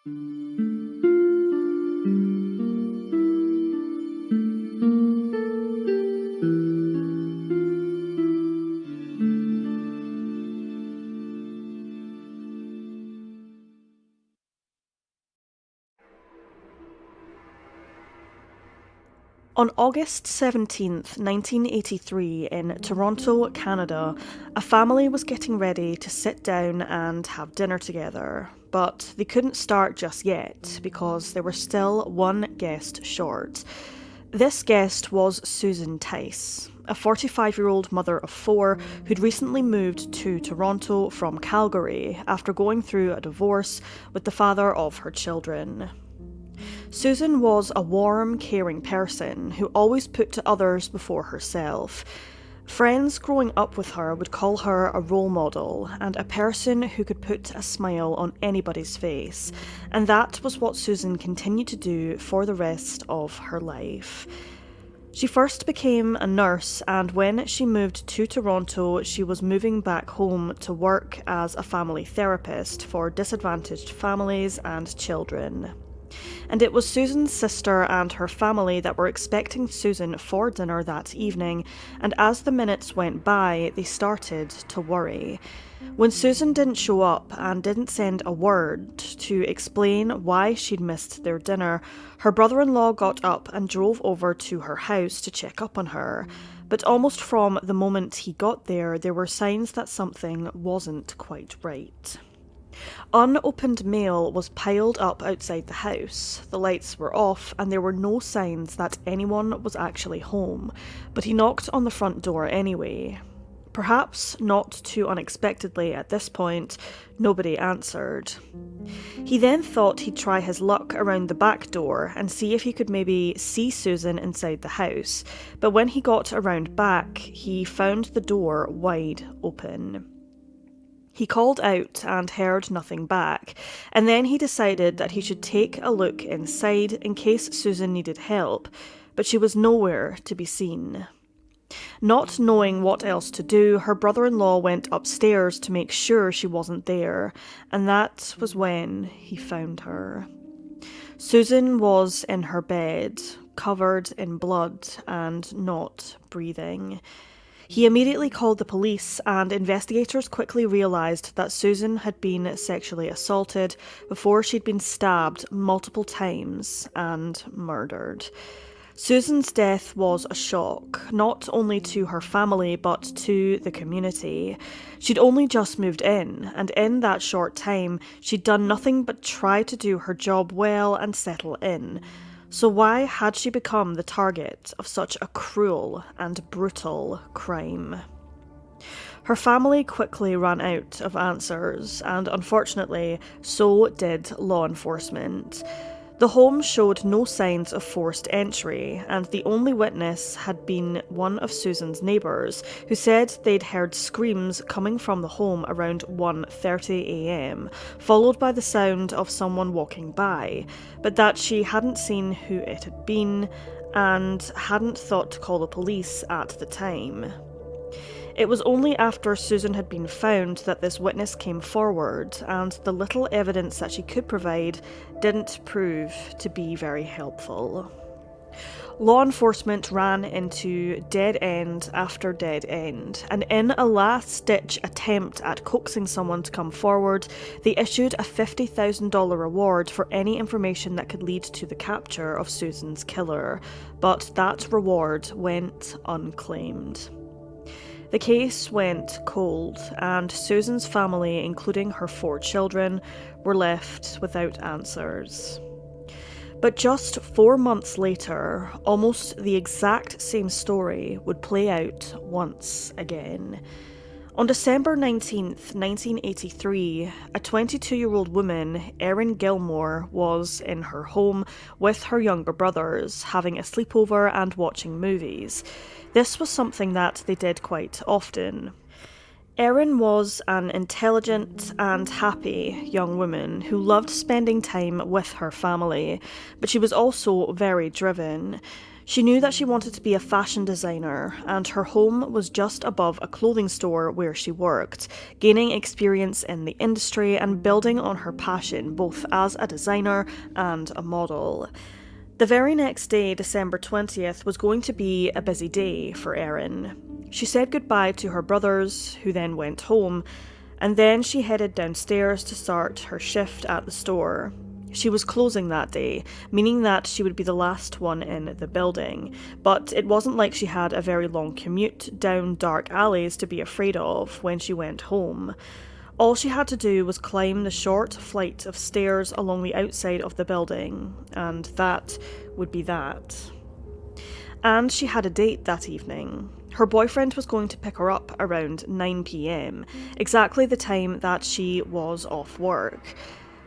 On August 17th, 1983, in Toronto, Canada, a family was getting ready to sit down and have dinner together, but they couldn't start just yet because they were still one guest short. This guest was Susan Tice, a 45-year-old mother of four who'd recently moved to Toronto from Calgary after going through a divorce with the father of her children. Susan was a warm, caring person who always put to others before herself. Friends growing up with her would call her a role model and a person who could put a smile on anybody's face, and that was what Susan continued to do for the rest of her life. She first became a nurse, and when she moved to Toronto, she was moving back home to work as a family therapist for disadvantaged families and children. And it was Susan's sister and her family that were expecting Susan for dinner that evening, and as the minutes went by, they started to worry. When Susan didn't show up and didn't send a word to explain why she'd missed their dinner, her brother-in-law got up and drove over to her house to check up on her. But almost from the moment he got there were signs that something wasn't quite right. Unopened mail was piled up outside the house. The lights were off and there were no signs that anyone was actually home, but he knocked on the front door anyway. Perhaps not too unexpectedly at this point, nobody answered. He then thought he'd try his luck around the back door and see if he could maybe see Susan inside the house, but when he got around back, he found the door wide open. He called out and heard nothing back, and then he decided that he should take a look inside in case Susan needed help, but she was nowhere to be seen. Not knowing what else to do, her brother-in-law went upstairs to make sure she wasn't there, and that was when he found her. Susan was in her bed, covered in blood and not breathing. He immediately called the police, and investigators quickly realised that Susan had been sexually assaulted before she'd been stabbed multiple times and murdered. Susan's death was a shock, not only to her family but to the community. She'd only just moved in, and in that short time, she'd done nothing but try to do her job well and settle in. So why had she become the target of such a cruel and brutal crime? Her family quickly ran out of answers, and unfortunately, so did law enforcement. The home showed no signs of forced entry, and the only witness had been one of Susan's neighbours, who said they'd heard screams coming from the home around 1:30 a.m, followed by the sound of someone walking by, but that she hadn't seen who it had been, and hadn't thought to call the police at the time. It was only after Susan had been found that this witness came forward, and the little evidence that she could provide didn't prove to be very helpful. Law enforcement ran into dead end after dead end, and in a last-ditch attempt at coaxing someone to come forward, they issued a $50,000 reward for any information that could lead to the capture of Susan's killer, but that reward went unclaimed. The case went cold, and Susan's family, including her 4 children, were left without answers. But just 4 months later, almost the exact same story would play out once again. On December 19th, 1983, a 22-year-old woman, Erin-Gilmour, was in her home with her younger brothers, having a sleepover and watching movies. This was something that they did quite often. Erin was an intelligent and happy young woman who loved spending time with her family, but she was also very driven. She knew that she wanted to be a fashion designer, and her home was just above a clothing store where she worked, gaining experience in the industry and building on her passion both as a designer and a model. The very next day, December 20th, was going to be a busy day for Erin. She said goodbye to her brothers, who then went home, and then she headed downstairs to start her shift at the store. She was closing that day, meaning that she would be the last one in the building, but it wasn't like she had a very long commute down dark alleys to be afraid of when she went home. All she had to do was climb the short flight of stairs along the outside of the building, and that would be that. And she had a date that evening. Her boyfriend was going to pick her up around 9 p.m, exactly the time that she was off work.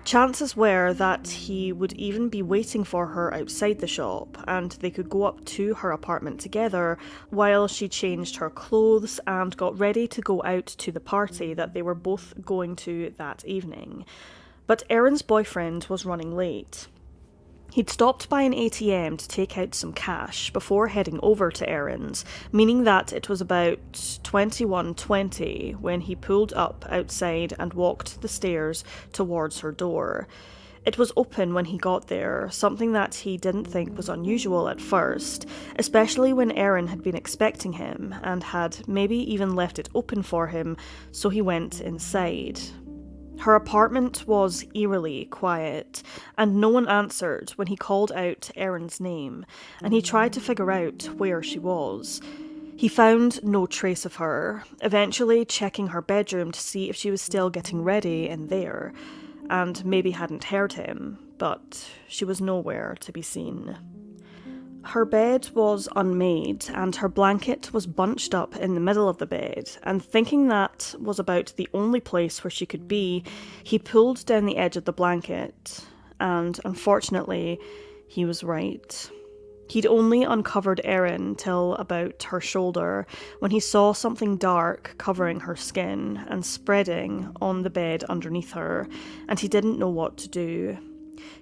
Chances were that he would even be waiting for her outside the shop, and they could go up to her apartment together while she changed her clothes and got ready to go out to the party that they were both going to that evening. But Erin's boyfriend was running late. He'd stopped by an ATM to take out some cash before heading over to Erin's, meaning that it was about 21:20 when he pulled up outside and walked the stairs towards her door. It was open when he got there, something that he didn't think was unusual at first, especially when Erin had been expecting him and had maybe even left it open for him, so he went inside. Her apartment was eerily quiet, and no one answered when he called out Erin's name, and he tried to figure out where she was. He found no trace of her, eventually checking her bedroom to see if she was still getting ready in there, and maybe hadn't heard him, but she was nowhere to be seen. Her bed was unmade, and her blanket was bunched up in the middle of the bed, and thinking that was about the only place where she could be, he pulled down the edge of the blanket, and unfortunately, he was right. He'd only uncovered Erin till about her shoulder when he saw something dark covering her skin and spreading on the bed underneath her, and he didn't know what to do.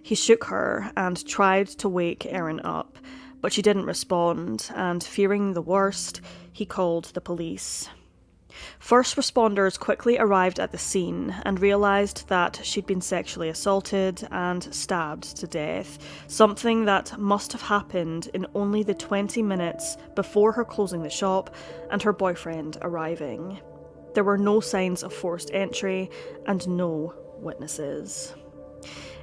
He shook her and tried to wake Erin up, but she didn't respond, and fearing the worst, he called the police. First responders quickly arrived at the scene and realised that she'd been sexually assaulted and stabbed to death, something that must have happened in only the 20 minutes before her closing the shop and her boyfriend arriving. There were no signs of forced entry and no witnesses.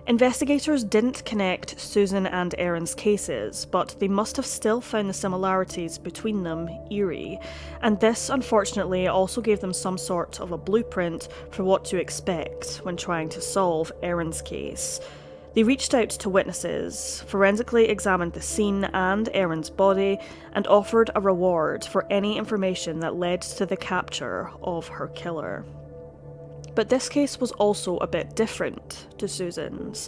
Investigators didn't connect Susan and Erin's cases, but they must have still found the similarities between them eerie, and this unfortunately also gave them some sort of a blueprint for what to expect when trying to solve Erin's case. They reached out to witnesses, forensically examined the scene and Erin's body, and offered a reward for any information that led to the capture of her killer. But this case was also a bit different to Susan's.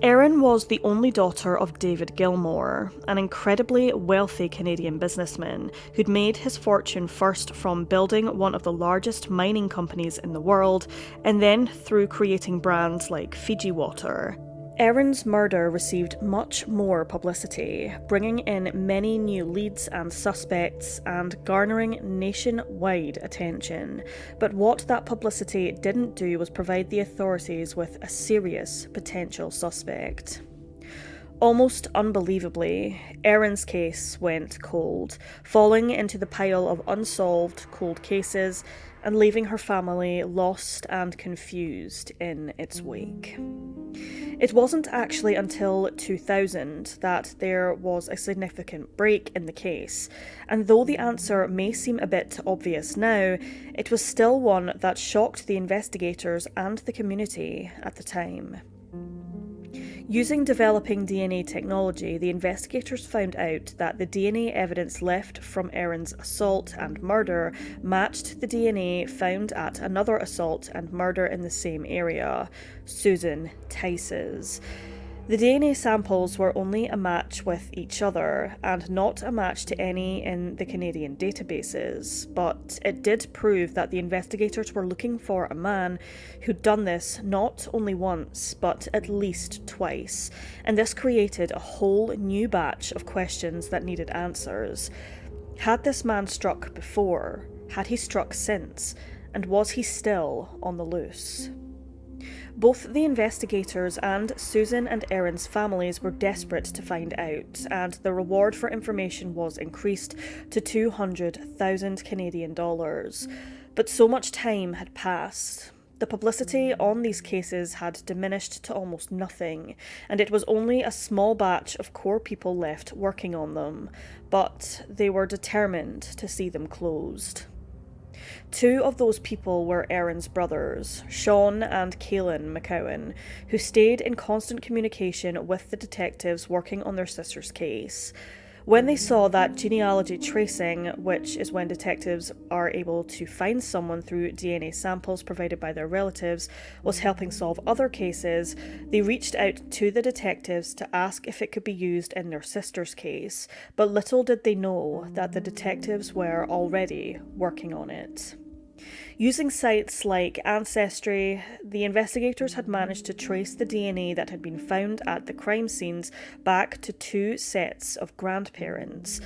Erin was the only daughter of David Gilmour, an incredibly wealthy Canadian businessman who'd made his fortune first from building one of the largest mining companies in the world, and then through creating brands like Fiji Water. Erin's murder received much more publicity, bringing in many new leads and suspects and garnering nationwide attention. But what that publicity didn't do was provide the authorities with a serious potential suspect. Almost unbelievably, Erin's case went cold, falling into the pile of unsolved cold cases and leaving her family lost and confused in its wake. It wasn't actually until 2000 that there was a significant break in the case, and though the answer may seem a bit obvious now, it was still one that shocked the investigators and the community at the time. Using developing DNA technology, the investigators found out that the DNA evidence left from Erin's assault and murder matched the DNA found at another assault and murder in the same area, Susan Tice's. The DNA samples were only a match with each other and not a match to any in the Canadian databases, but it did prove that the investigators were looking for a man who'd done this not only once, but at least twice, and this created a whole new batch of questions that needed answers. Had this man struck before? Had he struck since? And was he still on the loose? Both the investigators and Susan and Erin's families were desperate to find out, and the reward for information was increased to 200,000 Canadian dollars. But so much time had passed. The publicity on these cases had diminished to almost nothing, and it was only a small batch of core people left working on them, but they were determined to see them closed. Two of those people were Erin's brothers, Sean and Caelan McCowan, who stayed in constant communication with the detectives working on their sister's case. When they saw that genealogy tracing, which is when detectives are able to find someone through DNA samples provided by their relatives, was helping solve other cases, they reached out to the detectives to ask if it could be used in their sister's case, but little did they know that the detectives were already working on it. Using sites like Ancestry, the investigators had managed to trace the DNA that had been found at the crime scenes back to two sets of grandparents.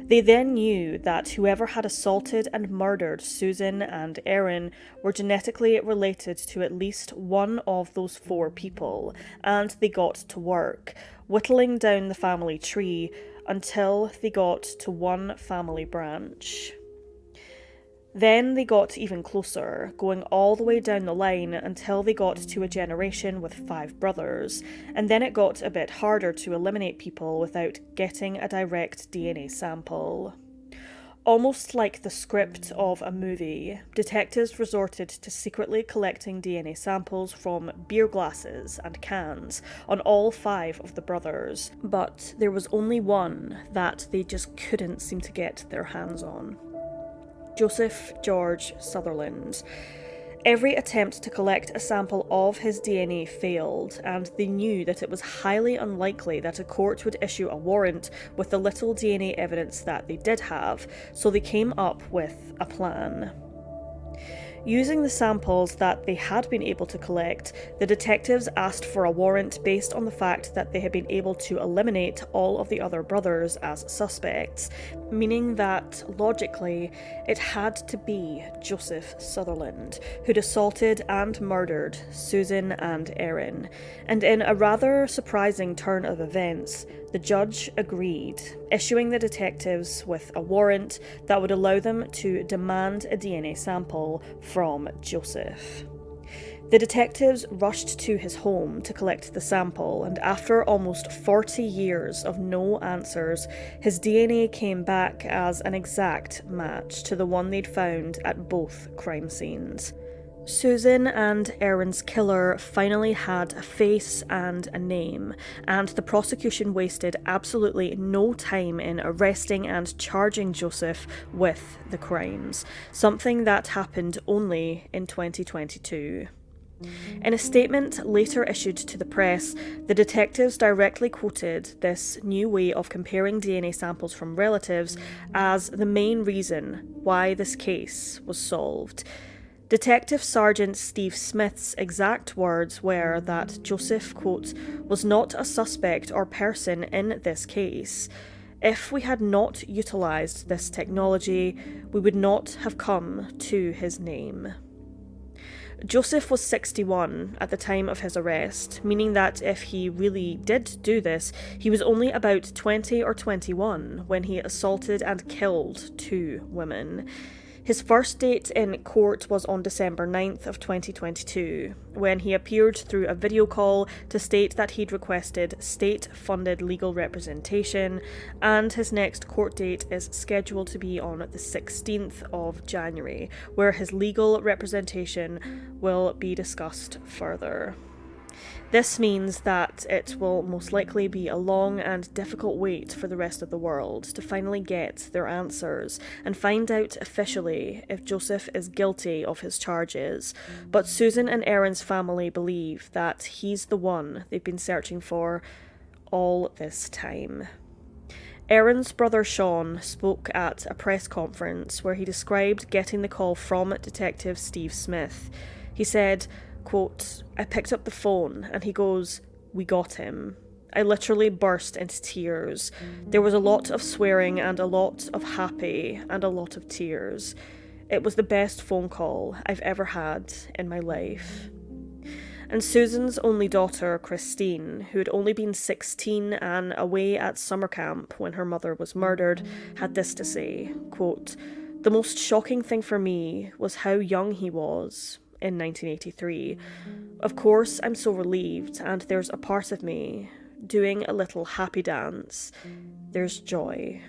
They then knew that whoever had assaulted and murdered Susan and Erin were genetically related to at least one of those four people, and they got to work, whittling down the family tree until they got to one family branch. Then they got even closer, going all the way down the line until they got to a generation with 5 brothers, and then it got a bit harder to eliminate people without getting a direct DNA sample. Almost like the script of a movie, detectives resorted to secretly collecting DNA samples from beer glasses and cans on all 5 of the brothers, but there was only one that they just couldn't seem to get their hands on. Joseph George Sutherland. Every attempt to collect a sample of his DNA failed, and they knew that it was highly unlikely that a court would issue a warrant with the little DNA evidence that they did have, so they came up with a plan. Using the samples that they had been able to collect, the detectives asked for a warrant based on the fact that they had been able to eliminate all of the other brothers as suspects, meaning that, logically, it had to be Joseph Sutherland, who'd assaulted and murdered Susan and Erin. And in a rather surprising turn of events, the judge agreed, issuing the detectives with a warrant that would allow them to demand a DNA sample from Joseph. The detectives rushed to his home to collect the sample, and after almost 40 years of no answers, his DNA came back as an exact match to the one they'd found at both crime scenes. Susan and Erin's killer finally had a face and a name, and the prosecution wasted absolutely no time in arresting and charging Joseph with the crimes, something that happened only in 2022. In a statement later issued to the press, the detectives directly quoted this new way of comparing DNA samples from relatives as the main reason why this case was solved. Detective Sergeant Steve Smith's exact words were that Joseph, quote, was not a suspect or person in this case. If we had not utilised this technology, we would not have come to his name. Joseph was 61 at the time of his arrest, meaning that if he really did do this, he was only about 20 or 21 when he assaulted and killed 2 women. His first date in court was on December 9th of 2022, when he appeared through a video call to state that he'd requested state-funded legal representation, and his next court date is scheduled to be on the 16th of January, where his legal representation will be discussed further. This means that it will most likely be a long and difficult wait for the rest of the world to finally get their answers and find out officially if Joseph is guilty of his charges. But Susan and Erin's family believe that he's the one they've been searching for all this time. Erin's brother Sean spoke at a press conference where he described getting the call from Detective Steve Smith. He said, quote, "I picked up the phone and he goes, 'We got him.' I literally burst into tears. There was a lot of swearing and a lot of happy and a lot of tears. It was the best phone call I've ever had in my life." And Susan's only daughter, Christine, who had only been 16 and away at summer camp when her mother was murdered, had this to say, quote, "The most shocking thing for me was how young he was in 1983. Of course, I'm so relieved, and there's a part of me doing a little happy dance. There's joy."